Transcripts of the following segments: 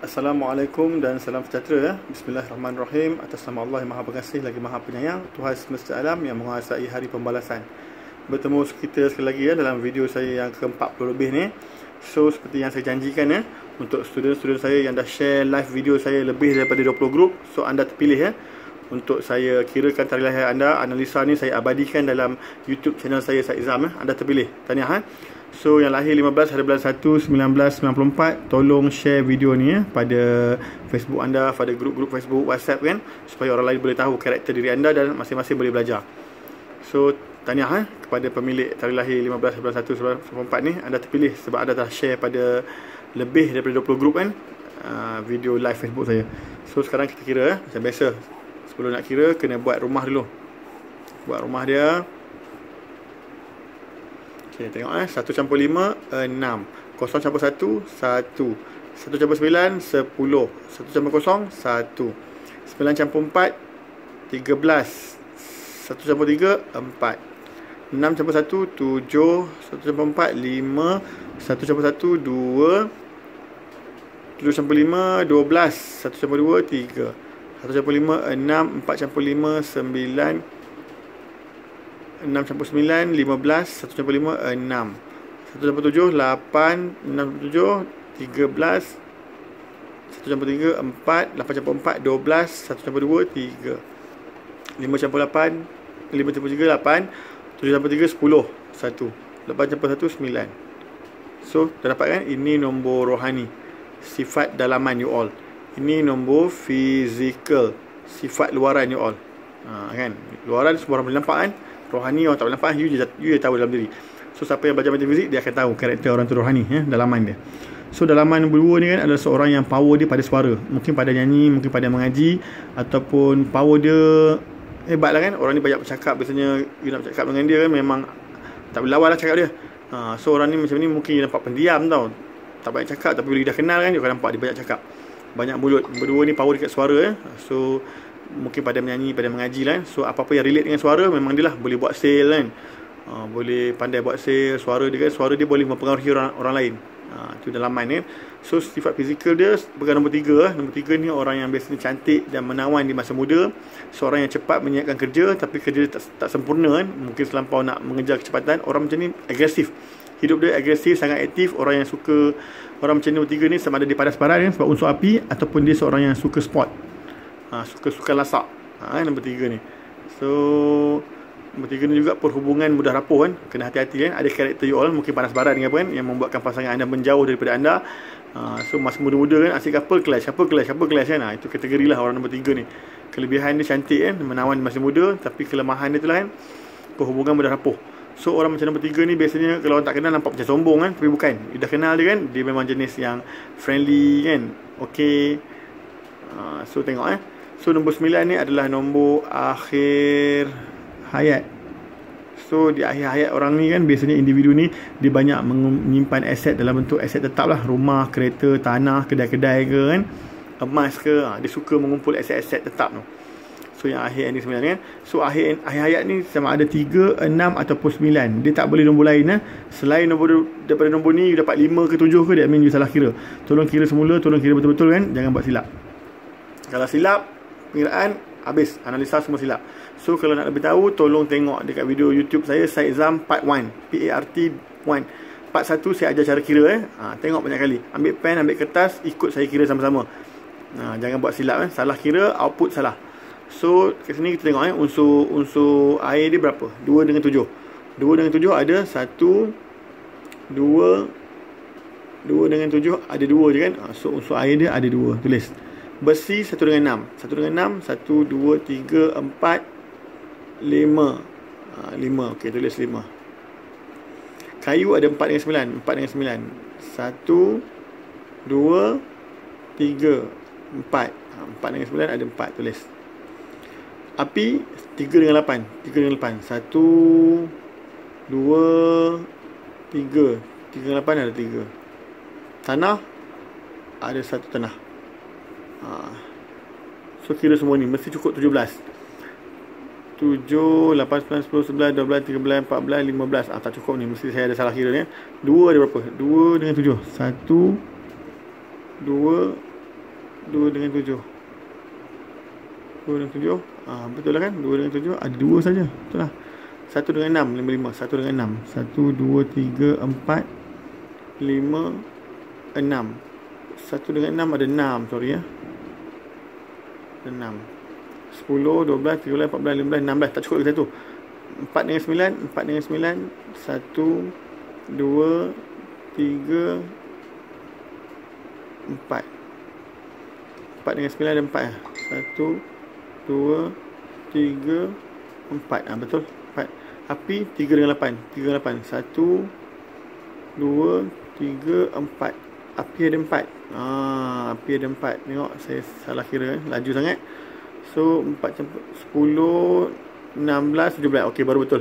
Assalamualaikum dan salam sejahtera. Bismillahirrahmanirrahim. Atas nama Allah yang Maha Pengasih lagi Maha Penyayang, Tuhan semesta alam yang menguasai hari pembalasan. Bertemu kita sekali lagi dalam video saya yang ke-40 lebih ni. So seperti yang saya janjikan untuk student-student saya yang dah share live video saya lebih daripada 20 grup, so anda terpilih untuk saya kirakan tarikh lahir anda. Analisa ni saya abadikan dalam YouTube channel saya, Saizam. Anda terpilih. Tahniah. So yang lahir 15 hari bulan 1 1994, tolong share video ni pada Facebook anda, pada grup-grup Facebook, WhatsApp kan, supaya orang lain boleh tahu karakter diri anda dan masing-masing boleh belajar. So tahniah kepada pemilik tarikh lahir 15 hari bulan 1 1994 ni, anda terpilih sebab anda dah share pada lebih daripada 20 grup kan, video live Facebook saya. So sekarang kita kira macam biasa. Sebelum nak kira kena buat rumah dulu. Buat rumah dia. Okay, tengok 1 campur 5 6, 0 campur 1 1, 1 campur 9 10, 1 campur 0 1, 9 campur 4 13, 1 campur 3 4, 6 campur 1 7, 1 campur 4 5, 1 campur 1 2, 7 campur 5 12, 1 campur 2 3, 1 campur 5 6, 4 campur 5 9, 6 campur 9 15, 1 campur 5 6, 1 campur 7 8, 6 campur 7 13, 1 campur 3 4, 8 campur 4 12, 1 campur 2 3, 5 campur 8 5 campur 3 8, 7 campur 3 10 1, 8 campur 1 9. So dah dapat kan? Ini nombor rohani, sifat dalaman you all. Ini nombor fizikal, sifat luaran you all. Kan? Luaran semua orang boleh nampak kan? Rohani orang tak boleh nampak, you je tahu dalam diri. So siapa yang belajar metafizik, dia akan tahu karakter orang tu rohani, dalaman dia. So dalaman nombor 2 ni kan adalah seorang yang power dia pada suara, mungkin pada nyanyi, mungkin pada mengaji, ataupun power dia hebat lah kan. Orang ni banyak bercakap, biasanya you nak bercakap dengan dia kan, memang tak boleh lawan lah cakap dia. So orang ni macam ni mungkin you nampak pendiam tau, tak banyak cakap, tapi bila you dah kenal kan, you akan nampak dia banyak cakap, banyak mulut. Nombor 2 ni power dekat suara So mungkin pada menyanyi, pada mengaji lah. So apa-apa yang relate dengan suara, memang dia lah boleh buat sale kan, boleh pandai buat sale. Suara dia boleh mempengaruhi orang lain. Itu dalaman kan. So sifat fizikal dia bukan nombor 3. Nombor 3 ni orang yang biasanya cantik dan menawan di masa muda. Seorang yang cepat menyiapkan kerja, tapi kerja dia tak sempurna kan. Mungkin selampau nak mengejar kecepatan. Orang macam ni agresif, hidup dia agresif, sangat aktif. Orang yang suka, orang macam ni nombor 3 ni sama ada dia padas barat kan, sebab unsur api, ataupun dia seorang yang suka sport, suka lasak. Nombor 3 ni. So nombor 3 ni juga perhubungan mudah rapuh kan. Kena hati-hati kan. Ada karakter you all, mungkin panas barat dengan apa kan, yang membuatkan pasangan anda menjauh daripada anda. So masa muda-muda kan, asyik couple clash kan. Itu kategori lah orang nombor 3 ni. Kelebihan dia cantik kan, menawan masa muda, tapi kelemahan dia tu lah kan, perhubungan mudah rapuh. So orang macam nombor 3 ni biasanya kalau orang tak kenal nampak macam sombong kan, tapi bukan. You dah kenal dia kan, dia memang jenis yang friendly kan. Okay. So tengok So nombor 9 ni adalah nombor akhir hayat. So di akhir hayat orang ni kan, biasanya individu ni dia banyak menyimpan aset dalam bentuk aset tetap lah. Rumah, kereta, tanah, kedai-kedai ke kan, emas ke. Dia suka mengumpul aset-aset tetap tu. So yang akhir ni 9 kan. So akhir hayat ni sama ada 3, 6 ataupun 9. Dia tak boleh nombor lain Selain nombor daripada nombor ni you dapat 5 ke 7 ke, that means you salah kira. Tolong kira semula, tolong kira betul-betul kan. Jangan buat silap. Kalau silap, pengiraan habis, analisa semua silap. So kalau nak lebih tahu, tolong tengok dekat video YouTube saya, Saizam Part 1, PART 1. Part 1 saya ajar cara kira tengok banyak kali. Ambil pen, ambil kertas, ikut saya kira sama-sama. Jangan buat silap salah kira, output salah. So kat sini kita tengok unsur air dia berapa? 2 dengan 7. 2 dengan 7 ada 1 2 dengan 7 ada 2 je kan. So unsur air dia ada 2. Tulis. Besi 1 dengan 6. 1 dengan 6, 1 2 3 4 5. 5. Okey, tulis 5. Kayu ada 4 dengan 9. 4 dengan 9. 1 2 3 4. 4 dengan 9 ada 4, tulis. Api 3 dengan 8. 3 dengan 8. 1 2 3. 3 dengan 8 ada 3. Tanah ada 1 tanah. So kira semua ni mesti cukup 17. 7, 8, 9, 10, 11, 12, 13, 14, 15. Tak cukup ni, mesti saya ada salah kira ni. 2 ada berapa? 2 dengan 7. 1 2 2 dengan 7. 2 dengan 7. Betul lah kan? 2 dengan 7 ada 2 saja. Betul lah. 1 dengan 6, 55. 1 dengan 6. 1, 2, 3, 4, 5, 6. 1 dengan 6 ada 6, sorry ya. Ada 6. 10, 12, 13, 14, 15, 16. Tak cukup ke satu. 4 dengan 9, 4 dengan 9. 1, 2, 3, 4. 4 dengan 9 ada 4 lah. 1, 2, 3, 4. Betul. 4. Api 3 dengan 8. 3 dengan 8. 1, 2, 3, 4. Api ada 4. Api ada 4. Tengok saya salah kira, laju sangat. So 4 campur 10, 16, 17. Okey, baru betul.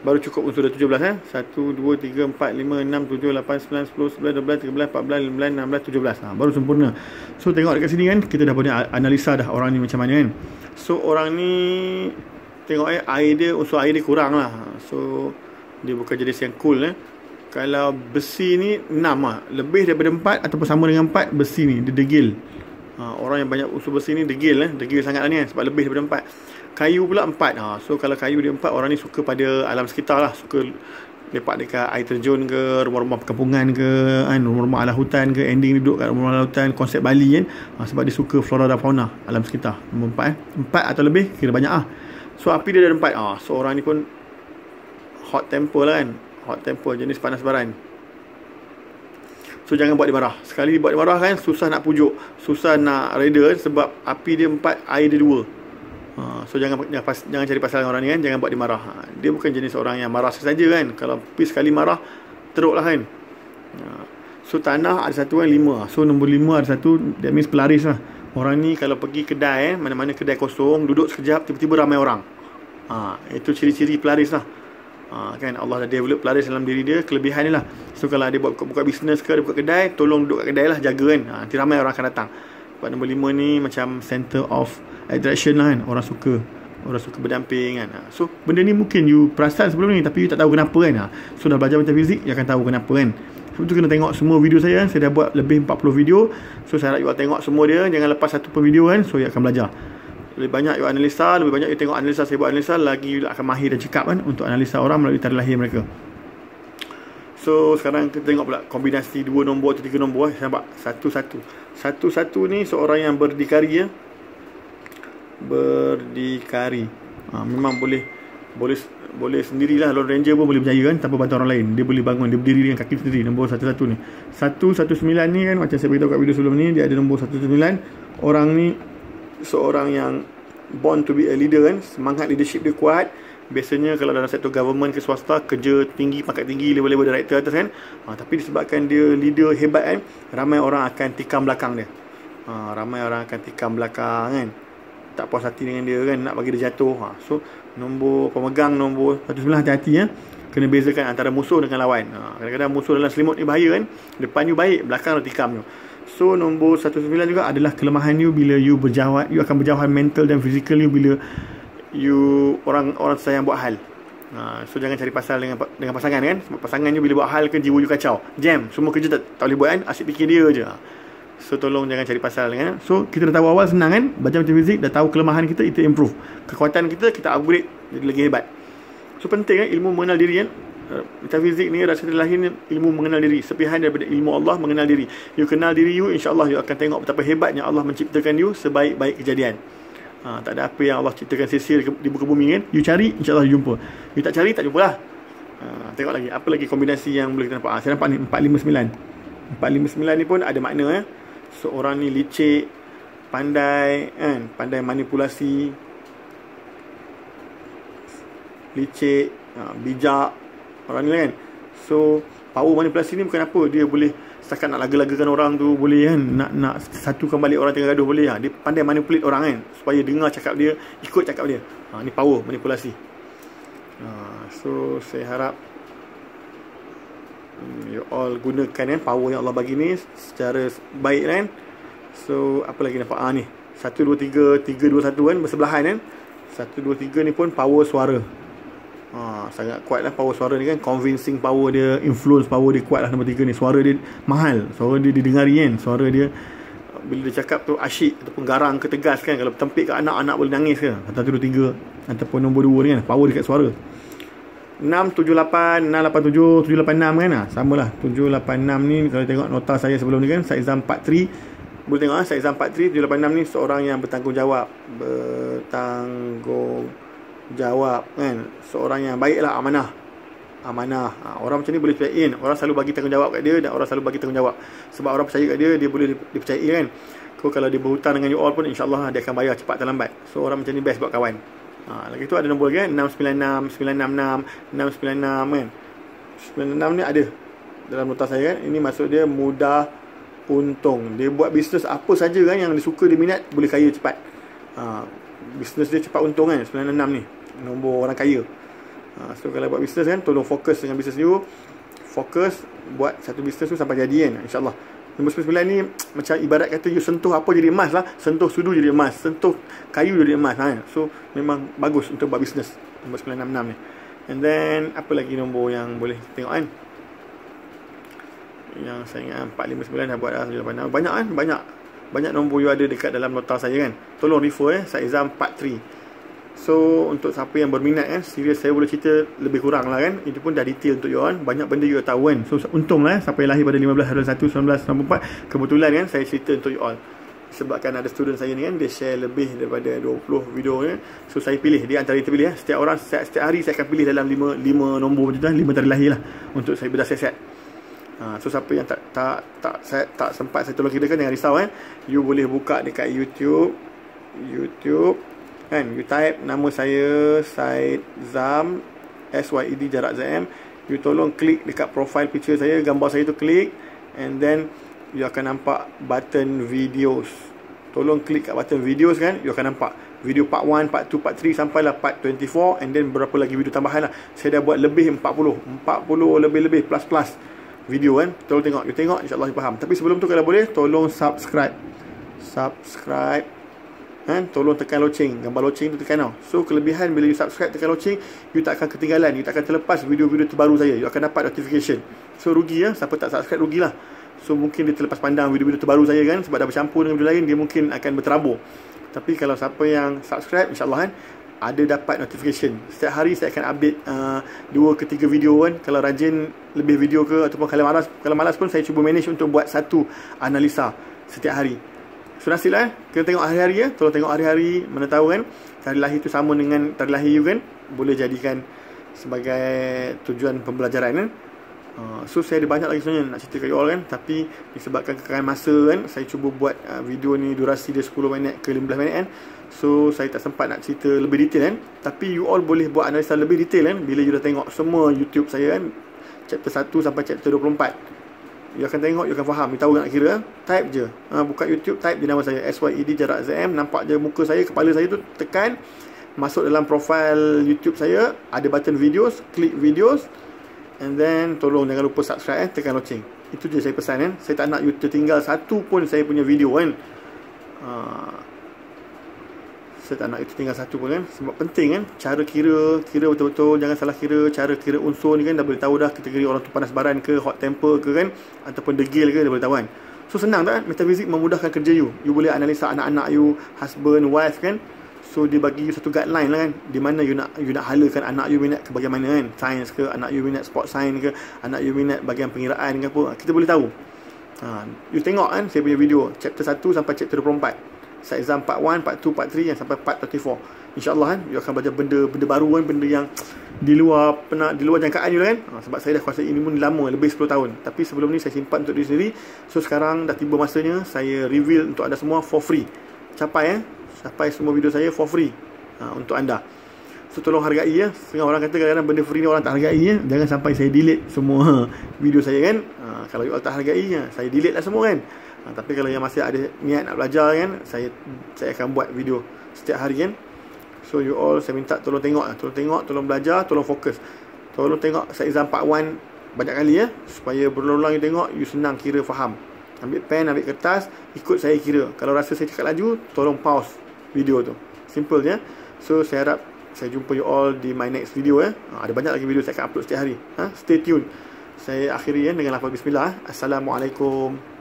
Baru cukup unsur dah 17 eh. 1, 2, 3, 4, 5, 6, 7, 8, 9, 10, 11, 12, 13, 14, 15, 16, 17. Baru sempurna. So tengok dekat sini kan, kita dah boleh analisa dah orang ni macam mana kan. So orang ni tengok air dia, unsur air dia kurang lah. So dia bukan jenis yang cool Kalau besi ni 6 lah. Lebih daripada 4 ataupun sama dengan 4, besi ni dia degil. Orang yang banyak unsur besi ni degil degil sangat lah ni sebab lebih daripada 4. Kayu pula 4. So kalau kayu dia 4, orang ni suka pada alam sekitar lah. Suka lepak dekat air terjun ke, rumah-rumah perkampungan ke, rumah-rumah ala hutan ke, ending duduk kat rumah ala hutan, konsep Bali kan. Sebab dia suka flora dan fauna alam sekitar. Nombor 4 4 atau lebih kira banyak lah. So api dia ada 4. So orang ni pun hot temper lah kan. Hot temper, jenis panas baran. So jangan buat dia marah. Sekali buat dia marah kan, susah nak pujuk, susah nak reda sebab api dia 4, air dia 2. So jangan cari pasal dengan orang ni kan. Jangan buat dia marah. Dia bukan jenis orang yang marah saja kan. Kalau pergi sekali marah, teruk lah kan. So tanah ada satu kan, 5. So nombor 5 ada satu, that means pelaris lah. Orang ni kalau pergi kedai mana-mana kedai kosong, duduk sekejap, tiba-tiba ramai orang. Itu ciri-ciri pelaris lah. Kan Allah dah develop pelaris dalam diri dia, kelebihan ni lah. So kalau dia buka bisnes ke, dia buka kedai, tolong duduk kat kedai lah, jaga kan. Nanti ramai orang akan datang. Sebab nombor 5 ni macam center of attraction lah kan. Orang suka berdamping kan. So benda ni mungkin you perasan sebelum ni, tapi you tak tahu kenapa kan. So dah belajar metafizik, you akan tahu kenapa kan. Sebab tu kena tengok semua video saya kan. Saya dah buat lebih 40 video. So saya harap you tengok semua dia. Jangan lepas satu per video kan. So you akan belajar. Lebih banyak you analisa, lebih banyak you tengok analisa saya buat analisa, lagi you akan mahir dan cekap kan untuk analisa orang melalui tarikh lahir mereka. So sekarang kita tengok pula kombinasi 2 nombor atau 3 nombor. Saya nampak 1-1 ni seorang yang berdikari berdikari. Memang boleh sendirilah. Lone Ranger pun boleh berjaya kan tanpa bantuan orang lain. Dia boleh bangun, dia berdiri dengan kaki sendiri. Nombor 11 ni 119 ni kan, macam saya beritahu kat video sebelum ni, dia ada nombor 119. Orang ni seorang yang born to be a leader kan. Semangat leadership dia kuat. Biasanya kalau dalam sektor government ke swasta, kerja tinggi, pangkat tinggi, level-level director atas kan. Tapi disebabkan dia leader hebat kan, ramai orang akan tikam belakang dia. Ramai orang akan tikam belakang kan. Tak puas hati dengan dia kan, nak bagi dia jatuh. So nombor pemegang nombor 119, hati-hati kena bezakan antara musuh dengan lawan. Kadang-kadang musuh dalam selimut ni bahaya kan. Depan you baik, belakang dia tikam you. So nombor 19 juga adalah kelemahan you bila you berjauhan. You akan berjauhan mental dan fizikal you bila you orang sayang buat hal. So jangan cari pasal dengan pasangan kan. Sebab pasangan you bila buat hal kan, jiwa you kacau, jam, semua kerja tak boleh buat kan. Asyik fikir dia je. So tolong jangan cari pasal kan. So kita dah tahu awal, senang kan. Baca metafizik, dah tahu kelemahan kita, kita improve. Kekuatan kita upgrade jadi lagi hebat. So penting kan ilmu mengenal diri kan. Metafizik ni, rasa lahir ni ilmu mengenal diri. Sepihan daripada ilmu Allah mengenal diri. You kenal diri you, insya-Allah you akan tengok betapa hebatnya Allah menciptakan you sebaik-baik kejadian. Tak ada apa yang Allah ciptakan sia-sia di muka bumi kan. You cari, insya-Allah you jumpa. You tak cari, tak jumpa lah. Tengok lagi, apa lagi kombinasi yang boleh kita nampak. Saya nampak ni 459. 459 ni pun ada makna Seorang ni licik, pandai kan, pandai manipulasi, licik, bijak orang ni kan. So power manipulasi ni bukan apa, dia boleh setakat nak laga-lagakan orang tu boleh kan, nak satukan balik orang tengah gaduh boleh. Dia pandai manipulate orang kan, supaya dengar cakap dia, ikut cakap dia. Ni power manipulasi. So saya harap you all gunakan kan power yang Allah bagi ni secara baik kan. So apa lagi nampak ni 1, 2, 3, 3, 2, 1 kan, bersebelahan kan. 1, 2, 3 ni pun power suara. Sangat kuat lah power suara ni kan. Convincing power dia, influence power dia kuat lah. Nombor 3 ni, suara dia mahal, suara dia didengari kan. Suara dia bila dia cakap tu asyik ataupun garang ke tegas kan, kalau tempik kat anak boleh nangis ke, kata tu 3 ataupun nombor 2 ni kan, power dekat suara. 678, 687, 786 kan, samalah 786 ni. Kalau tengok nota saya sebelum ni kan, Syed Zam 43, boleh tengok Syed Zam 43, 786 ni seorang yang bertanggungjawab kan, seorang yang baiklah, amanah. Orang macam ni boleh percayain, orang selalu bagi tanggungjawab kat dia, dan orang selalu bagi tanggungjawab sebab orang percaya kat dia, dia boleh dipercayai kan. Kalau dia berhutang dengan you all pun, insyaAllah dia akan bayar cepat atau lambat. So orang macam ni best buat kawan. Lagi tu ada nombor kan, 696, 966, 696 kan. 96 ni ada dalam nota saya kan. Ini maksud dia mudah untung. Dia buat bisnes apa saja kan yang dia suka, dia minat, boleh kaya cepat. Bisnes dia cepat untung kan, 966 ni nombor orang kaya. So kalau buat bisnes kan, tolong fokus dengan bisnes you. Fokus buat satu bisnes tu sampai jadi kan, insyaAllah. Nombor 99 ni macam ibarat kata you sentuh apa jadi emas lah, sentuh sudu jadi emas, sentuh kayu jadi emas kan. So memang bagus untuk buat bisnes, nombor 966 ni. And then apa lagi nombor yang boleh tengok kan, yang saya ingat 459 dah buat dah, 786. Banyak kan, banyak nombor you ada dekat dalam nota saya kan. Tolong refer Syed Zam 43. So untuk siapa yang berminat kan, serius saya boleh cerita lebih kurang lah kan. Itu pun dah detail untuk you all, banyak benda you tahu kan. So untung lah siapa yang lahir pada 15/1/1994, kebetulan kan saya cerita untuk you all. Sebabkan ada student saya ni kan, dia share lebih daripada 20 video kan. So saya pilih, dia antara kita pilih setiap orang, setiap hari saya akan pilih dalam 5 nombor macam tu, 5 tarikh lahir lah, untuk saya bedah siasat. So siapa yang tak sempat saya tolong kirakan, jangan risau kan. You boleh buka dekat YouTube kan, you type nama saya Syed Zam, SYED jarak ZM. You tolong klik dekat profile picture saya, gambar saya tu klik, and then you akan nampak button videos. Tolong klik kat button videos kan, you akan nampak video part 1, part 2, part 3 sampailah part 24, and then berapa lagi video tambahan lah. Saya dah buat lebih 40 lebih plus video kan. Tolong tengok, you tengok, insyaAllah you faham. Tapi sebelum tu kalau boleh, tolong subscribe kan, tolong tekan loceng, gambar loceng tu tekan tau. So kelebihan bila you subscribe, tekan loceng, you tak akan ketinggalan, you tak akan terlepas video-video terbaru saya, you akan dapat notification. So rugi ya, siapa tak subscribe rugilah. So mungkin dia terlepas pandang video-video terbaru saya kan, sebab dah bercampur dengan video lain, dia mungkin akan berterabur. Tapi kalau siapa yang subscribe, insyaAllah kan, ada dapat notification. Setiap hari saya akan update 2 ke 3 video kan. Kalau rajin lebih video ke, ataupun kalau malas pun saya cuba manage untuk buat satu analisa setiap hari. So nasib lah kita tengok hari-hari ya. Tolong tengok hari-hari, mana tahu kan tarikh lahir tu sama dengan tarikh lahir you kan, boleh jadikan sebagai tujuan pembelajaran kan. So saya ada banyak lagi sebenarnya nak cerita kat you all kan, tapi disebabkan kekalahan masa kan, saya cuba buat video ni durasi dia 10 minit ke 15 minit kan. So saya tak sempat nak cerita lebih detail kan. Tapi you all boleh buat analisa lebih detail kan bila you dah tengok semua YouTube saya kan, chapter 1 sampai chapter 24. You akan tengok, you akan faham, you tahu nak kira. Type je, buka YouTube, type je nama saya SYED jarak ZM, nampak je muka saya, kepala saya tu, tekan, masuk dalam profile YouTube saya, ada button videos, klik videos, and then tolong jangan lupa subscribe tekan loceng. Itu je saya pesan kan. Saya tak nak you tertinggal satu pun saya punya video kan. Saya tak nak itu tinggal satu pun kan. Sebab penting kan, cara kira betul-betul, jangan salah kira. Cara kira unsur ni kan dah boleh tahu dah kategori orang tu panas baran ke, hot temper ke kan, ataupun degil ke, dah boleh tahu kan. So senang tak kan, metafizik memudahkan kerja you. You boleh analisa anak-anak you, husband, wife kan. So dia bagi you satu guideline lah kan, di mana you nak halakan anak you minat ke bahagian mana kan. Sains ke, anak you minat sport science ke, anak you minat bahagian pengiraan ke apa, kita boleh tahu. You tengok kan saya punya video chapter 1 sampai chapter 24, Syed Zam part 1, part 2, part 3 yang sampai part 34. InsyaAllah kan, you akan belajar benda baru kan, benda yang di luar jangkaan you kan. Sebab saya dah kuasai ini pun lama, lebih 10 tahun. Tapi sebelum ni saya simpan untuk diri sendiri. So sekarang dah tiba masanya saya reveal untuk anda semua for free. Capai semua video saya for free untuk anda. So tolong hargai ya. Setengah orang kata kadang-kadang benda free ni orang tak hargai ya. Jangan sampai saya delete semua video saya kan. Kalau you all tak hargai ya, saya delete lah semua kan. Tapi kalau yang masih ada niat nak belajar kan, saya akan buat video setiap hari kan. So you all, saya minta tolong tengok, tolong belajar, tolong fokus. Tolong tengok Syed Zam part 1 banyak kali ya, supaya berulang-ulang you tengok, you senang kira, faham. Ambil pen, ambil kertas, ikut saya kira. Kalau rasa saya cakap laju, tolong pause video tu. Simple je. So saya harap saya jumpa you all di my next video ya. Ada banyak lagi video saya akan upload setiap hari. Stay tune. Saya akhiri ya dengan lafaz bismillah. Assalamualaikum.